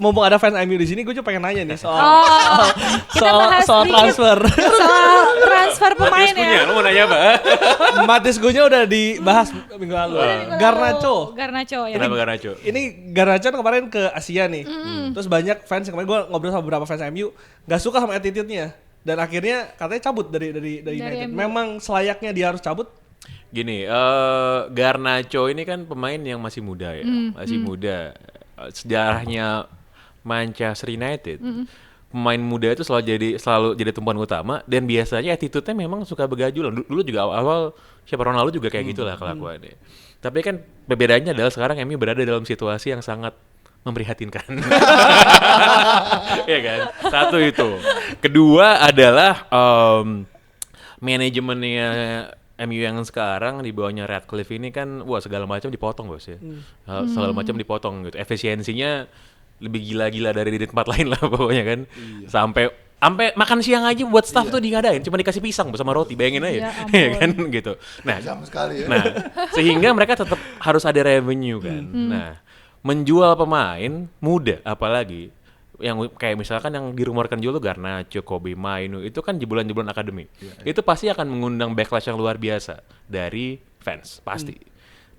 mumpung ada fans MU di sini, gue juga pengen nanya nih soal bahas transfer. Soal transfer pemain ya. Lo mau nanya apa? Matis Gunya udah dibahas minggu lalu. Garnacho ya. Kenapa Garnacho? Ini Garnacho kemarin ke Asia nih. Terus banyak fans, kemarin gue ngobrol sama beberapa fans MU gak suka sama attitude-nya. Dan akhirnya katanya cabut dari United. MU. Memang selayaknya dia harus cabut. Gini, Garnacho ini kan pemain yang masih muda ya. Masih muda. Sejarahnya Manchester United. Pemain muda itu selalu jadi tumpuan utama dan biasanya attitude-nya memang suka begajulan. Dulu juga awal-awal siapa Ronaldo juga kayak gitulah kelakuannya. Tapi kan perbedaannya adalah sekarang MU berada dalam situasi yang sangat memprihatinkan. Iya kan? Satu itu. Kedua adalah manajemennya MU yang sekarang di bawahnya Radcliffe ini kan segala macam dipotong bos ya. Segala macam dipotong gitu. Efisiensinya lebih gila-gila dari di tempat lain lah pokoknya kan. Sampai makan siang aja buat staff tuh diadain cuma dikasih pisang bersama roti, bayangin aja. Ya kan gitu. Nah, sekali ya. Nah, sehingga mereka tetap harus ada revenue kan. Nah, menjual pemain muda apalagi yang kayak misalkan yang dirumorkan jual tuh Garnacho, Kobe Mainu itu kan jebolan-jebolan akademi. Itu pasti akan mengundang backlash yang luar biasa dari fans pasti.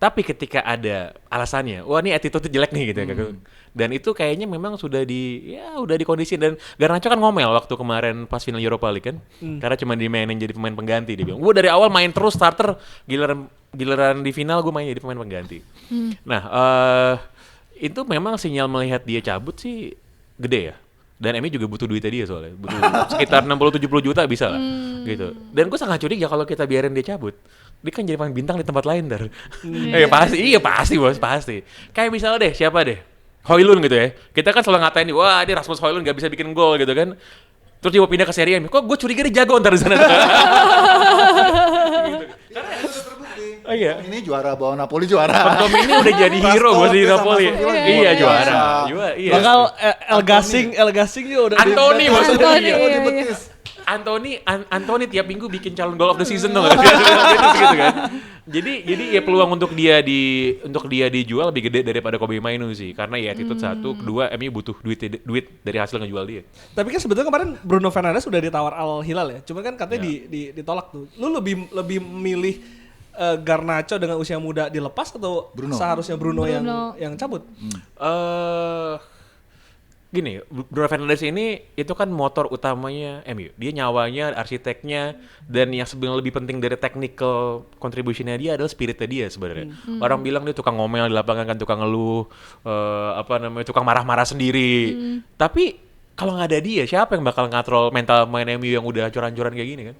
Tapi ketika ada alasannya, wah ini attitude jelek nih gitu. Dan itu kayaknya memang udah di kondisi. Dan Garnacho kan ngomel waktu kemarin pas final Europa League kan. Karena cuma dimainin jadi pemain pengganti. Dia bilang, gue dari awal main terus starter, giliran di final gue main jadi pemain pengganti. Nah, itu memang sinyal melihat dia cabut sih gede ya. Dan MU juga butuh duitnya dia soalnya. Butuh sekitar 60-70 juta bisa lah. Gitu. Dan gue sangat curiga kalau kita biarin dia cabut. Dia kan jadi pemain bintang di tempat lain dar. Pasti bos, pasti. Kayak misalnya deh, siapa deh? Højlund gitu ya. Kita kan selalu ngatain nih, wah dia Rasmus Højlund gak bisa bikin gol gitu kan. Terus dia mau pindah ke Serie A. Kok gue curiga dia jago ntar di sana. Karena itu udah terbukti. Oh iya. Ini juara bawa Napoli juara. Tom ini udah jadi hero bos di Napoli. Iya juara. Iya. Bakal El Gasing juga udah Antoni maksudnya. Di betis. Antoni tiap minggu bikin calon goal of the season dong. Gitu kan. Jadi ya peluang untuk dia dijual lebih gede daripada Kobe Mainu sih. Karena ya attitude satu, kedua MU butuh duit dari hasil ngejual dia. Tapi kan sebetulnya kemarin Bruno Fernandes udah ditawar Al Hilal ya. Cuma kan katanya ditolak tuh. Lu lebih milih Garnacho dengan usia muda dilepas atau seharusnya Bruno yang cabut? Gini, Bruno Fernandes ini itu kan motor utamanya MU. Dia nyawanya, arsiteknya, dan yang sebenarnya lebih penting dari technical contribution-nya dia adalah spiritnya dia sebenarnya. Orang bilang dia tukang ngomel di lapangan kan, tukang ngeluh, tukang marah-marah sendiri. Tapi kalau nggak ada dia, siapa yang bakal ngatrol mental pemain MU yang udah hancur-hancuran kayak gini kan?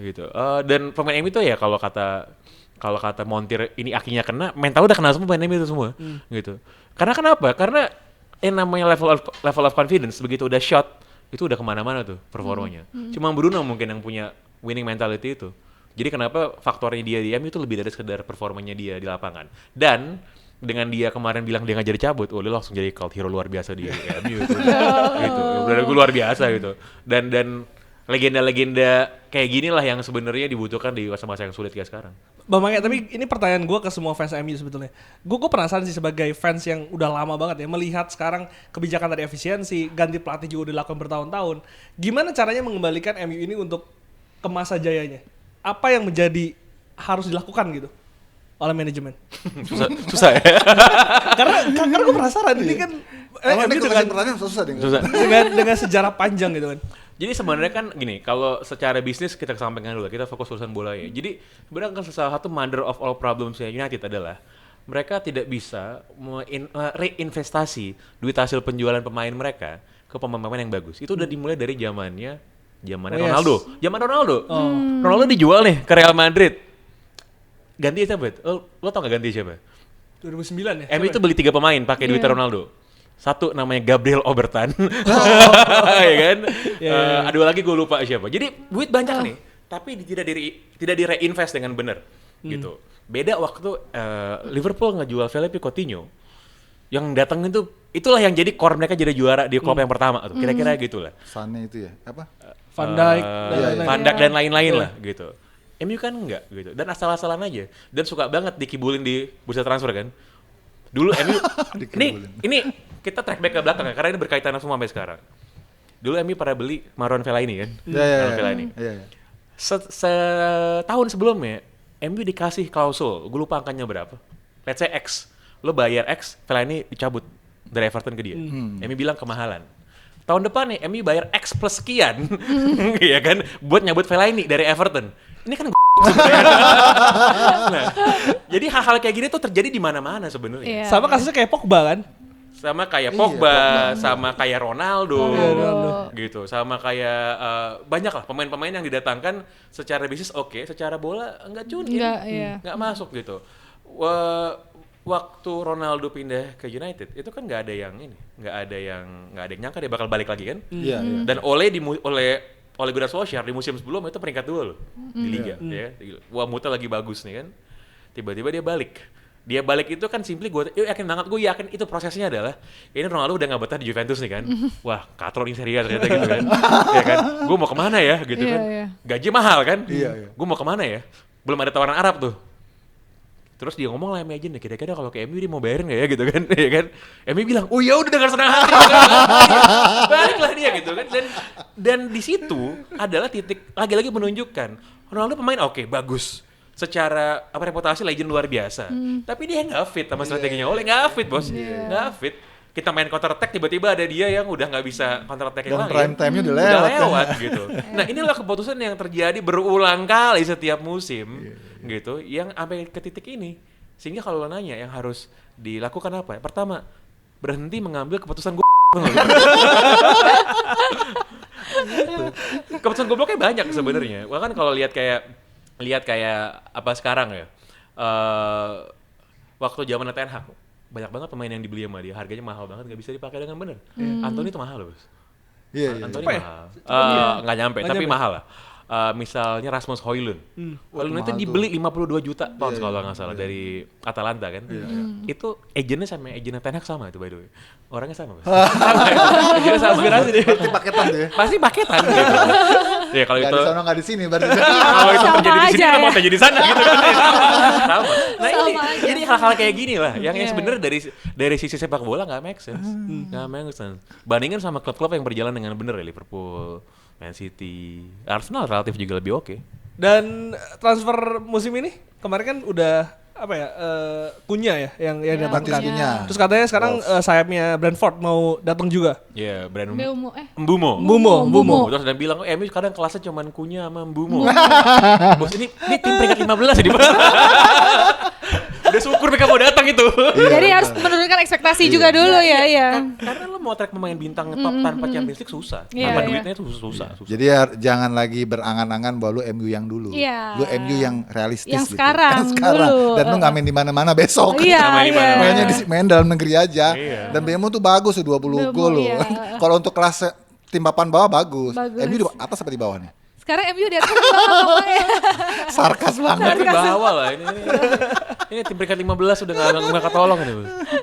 Gitu. Dan pemain MU itu ya kalau kata Montir ini akinya kena, mental udah kena semua pemain MU itu semua. Gitu. Karena kenapa? Karena namanya level of confidence begitu udah shot itu udah kemana-mana tuh performanya. Cuma Bruno mungkin yang punya winning mentality itu. Jadi kenapa faktornya dia di MU itu lebih dari sekedar performanya dia di lapangan. Dan dengan dia kemarin bilang dia nggak jadi cabut, dia langsung jadi cult hero luar biasa di MU itu. Gitu. Udah luar biasa gitu. Dan legenda-legenda kayak gini lah yang sebenarnya dibutuhkan di masa-masa yang sulit kayak sekarang. Bang Mangga, tapi ini pertanyaan gue ke semua fans MU sebetulnya. Gue penasaran sih sebagai fans yang udah lama banget ya melihat sekarang kebijakan tadi efisiensi, ganti pelatih juga dilakukan bertahun-tahun. Gimana caranya mengembalikan MU ini untuk ke masa jayanya? Apa yang harus dilakukan gitu oleh manajemen? Susah ya. karena gue penasaran ini kan MU dengan pertanyaan susah deh. dengan sejarah panjang gitu kan. Jadi sebenarnya kan gini, kalau secara bisnis kita kesampingkan dulu, kita fokus urusan bola ya. Jadi sebenarnya kan salah satu mother of all problems United adalah mereka tidak bisa reinvestasi duit hasil penjualan pemain mereka ke pemain-pemain yang bagus. Itu udah dimulai dari zamannya Ronaldo. Zaman Ronaldo. Ronaldo dijual nih ke Real Madrid. Ganti siapa? Lo tau gak ganti siapa? 2009 ya? MU itu beli 3 pemain pakai duit Ronaldo. Satu namanya Gabriel Obertan, ya kan? Ada lagi gue lupa siapa. Jadi duit banyak nih, tapi tidak direinvest dengan benar, gitu. Beda waktu Liverpool ngejual Philippe Coutinho, yang datang itulah yang jadi core mereka jadi juara di klub yang pertama tuh. Kira-kira gitulah. Sane itu ya, apa? Van Dijk dan lain-lain lah, gitu. MU kan enggak gitu, dan asal-asalan aja, dan suka banget dikibulin di bursa transfer kan. Dulu MU ini kita track back ke belakang ya, karena ini berkaitan semua sampai sekarang. Dulu MU pada beli Marouane Fellaini kan? Marouane Fellaini. Iya. Setahun sebelumnya, MU dikasih klausul, gue lupa angkanya berapa. Let's say X, lo bayar X, Fellaini dicabut dari Everton ke dia. MU bilang kemahalan. Tahun depan nih, MU bayar X plus sekian, ya kan, buat nyabut Fellaini dari Everton. Ini kan nah, jadi hal-hal kayak gini tuh terjadi di mana-mana sebenarnya. Iya. Sama kasusnya kayak Pogba kan? Sama kayak Iya, Pogba, Pogba. sama kayak Ronaldo, Ronaldo. gitu. Sama kayak banyak lah pemain-pemain yang didatangkan secara bisnis oke, secara bola enggak cuni, enggak masuk gitu. Waktu Ronaldo pindah ke United itu kan nggak ada yang nyangka dia bakal balik lagi kan. Iya. Dan oleh Gunnar Solskjaer di musim sebelumnya itu peringkat 2 loh di liga, ya. Wah, Muta lagi bagus nih kan. Tiba-tiba dia balik. Dia balik itu kan simply gue yakin itu prosesnya adalah ini Ronaldo udah nggak betah di Juventus nih kan. Wah, katro nih Serie A ternyata gitu kan. Ya kan. Gue mau kemana ya gitu kan. Gaji mahal kan. Iya. Gue mau kemana ya. Belum ada tawaran Arab tuh. Terus dia ngomong lah sama agent, kira-kira kalau ke MU dia mau bayarin nggak ya gitu kan, ya kan? MU bilang, oh ya udah dengan senang hati, baliklah dia gitu kan. Dan di situ adalah titik lagi-lagi menunjukkan Ronaldo pemain oke, bagus, secara reputasi legend luar biasa, tapi dia nggak fit sama strateginya Ole, nggak fit bos, nggak fit. Kita main counter attack tiba-tiba ada dia yang udah nggak bisa counter attack yang Dan lain. prime time-nya udah lewat kan? Gitu. Nah, inilah keputusan yang terjadi berulang kali setiap musim gitu, yang sampai ke titik ini. Sehingga kalau lo nanya yang harus dilakukan apa? Pertama, berhenti mengambil keputusan keputusan gobloknya banyak sebenarnya. Bahkan kalau lihat kayak apa sekarang ya. Waktu zaman Ten Hag banyak banget pemain yang dibeli sama dia, harganya mahal banget, nggak bisa dipakai dengan benar. Anthony itu mahal loh, bos. Iya. Anthony Apa ya? mahal. Nggak nyampe, tapi mahal lah. Misalnya Rasmus Højlund. Højlund itu mahal dibeli 52 juta pounds kalau nggak salah dari Atalanta kan. Itu agennya sama agennya Ten Hag sama itu by the way. Orangnya sama, bos. Agennya sama. Aspirasi deh. Berarti paketan tuh ya. Pasti paketan gitu. Ya kalau Nggak itu di sana nggak di sini berarti. kalau itu Sama terjadi di sini aja kan ya. mau terjadi di sana gitu kan. Sama. Nah ini Sama aja. jadi hal-hal kayak gini lah yang Iya, sebenarnya dari sisi sepak bola nggak make sense. Nggak make sense. Bandingin sama klub-klub yang berjalan dengan benar ya, Liverpool, Man City, Arsenal relatif juga lebih oke. Dan transfer musim ini kemarin kan udah Cunha ya yang Matheus datangkan. Cunha. Terus katanya sekarang sayapnya Brentford mau datang juga. Ya, brand Mbumo, Mbumo. Terus dan bilang, MU kadang kelasnya cuma Cunha sama Mbumo. Bos ini tim peringkat 15 ya di udah syukur mereka mau datang itu. Jadi harus menurunkan ekspektasi juga dulu ya. Karena lo mau track pemain bintang top tanpa Champions League susah. Iya, Tanpa iya. duitnya itu susah. Jadi jangan lagi berangan-angan bahwa lu MU yang dulu. Iya. Lu MU yang realistis Yang gitu. sekarang dulu. Dan lu nggak main di mana-mana besok. Iya, Sama di mana-mana. Mainnya main dalam negeri aja. Iya. Dan BMU tuh bagus tuh 20 Bemo, gol loh. iya. Kalau untuk kelas tim papan bawah bagus. Bagus. MU di atas apa di bawah nih? Sekarang MU di atas pokoknya. Sarkas banget. Tapi bawah lah ini tim peringkat 15 udah nggak ketolong ini.